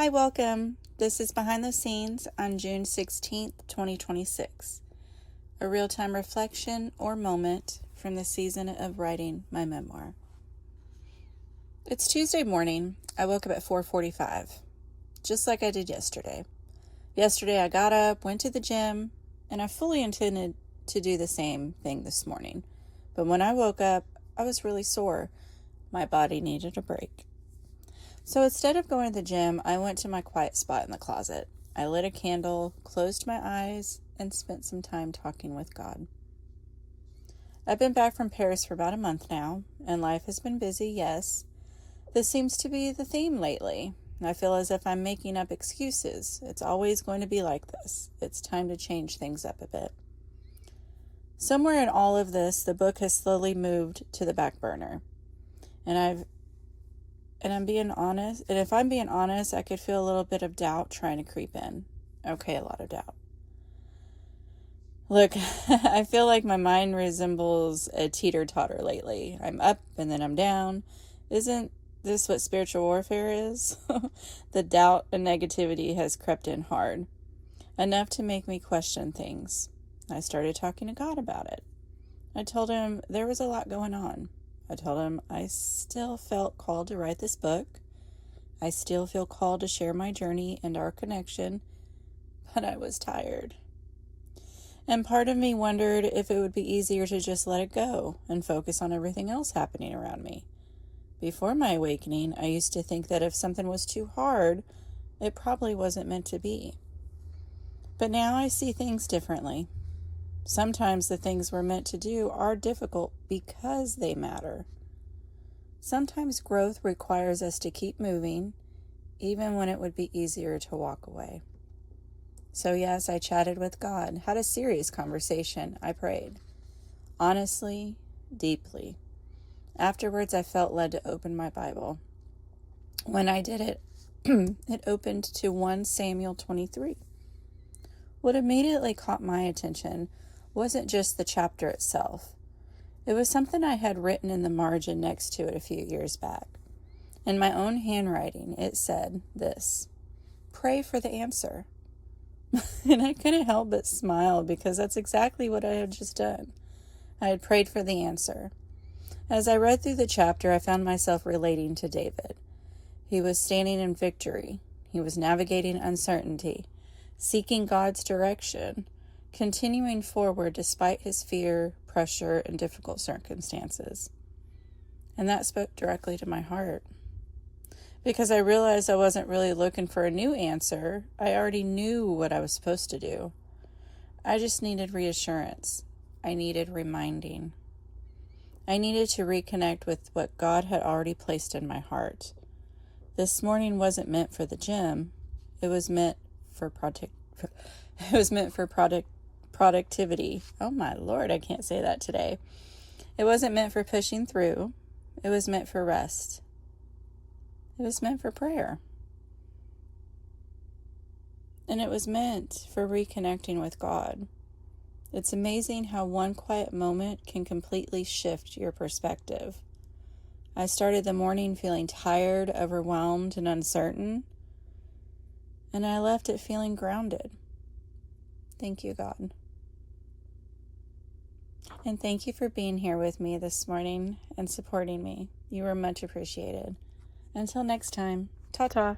Hi, welcome. This is Behind the Scenes on June 16th, 2026. A real-time reflection or moment from the season of writing my memoir. It's Tuesday morning. I woke up at 4:45, just like I did yesterday. Yesterday I got up, went to the gym, and I fully intended to do the same thing this morning. But when I woke up, I was really sore. My body needed a break. So instead of going to the gym, I went to my quiet spot in the closet. I lit a candle, closed my eyes, and spent some time talking with God. I've been back from Paris for about a month now, and life has been busy, yes. This seems to be the theme lately. I feel as if I'm making up excuses. It's always going to be like this. It's time to change things up a bit. Somewhere in all of this, the book has slowly moved to the back burner. And if I'm being honest, I could feel a little bit of doubt trying to creep in. Okay, a lot of doubt. Look, I feel like my mind resembles a teeter-totter lately. I'm up and then I'm down. Isn't this what spiritual warfare is? The doubt and negativity has crept in hard, enough to make me question things. I started talking to God about it. I told him there was a lot going on. I told him I still felt called to write this book. I still feel called to share my journey and our connection, but I was tired. And part of me wondered if it would be easier to just let it go and focus on everything else happening around me. Before my awakening, I used to think that if something was too hard, it probably wasn't meant to be. But now I see things differently. Sometimes the things we're meant to do are difficult because they matter. Sometimes growth requires us to keep moving, even when it would be easier to walk away. So yes, I chatted with God, had a serious conversation. I prayed. Honestly, deeply. Afterwards, I felt led to open my Bible. When I did it, it opened to 1 Samuel 23. What immediately caught my attention wasn't just the chapter itself. It was something I had written in the margin next to it a few years back. In my own handwriting, it said this: pray for the answer. And I couldn't help but smile because that's exactly what I had just done. I had prayed for the answer. As I read through the chapter, I found myself relating to David. He was standing in victory. He was navigating uncertainty, seeking God's direction, continuing forward despite his fear, pressure, and difficult circumstances. And that spoke directly to my heart. Because I realized I wasn't really looking for a new answer. I already knew what I was supposed to do. I just needed reassurance. I needed reminding. I needed to reconnect with what God had already placed in my heart. This morning wasn't meant for the gym. It was meant for productivity. Oh my Lord, I can't say that today. It wasn't meant for pushing through. It was meant for rest. It was meant for prayer. And it was meant for reconnecting with God. It's amazing how one quiet moment can completely shift your perspective. I started the morning feeling tired, overwhelmed, and uncertain, and I left it feeling grounded. Thank you, God. And thank you for being here with me this morning and supporting me. You are much appreciated. Until next time, ta-ta.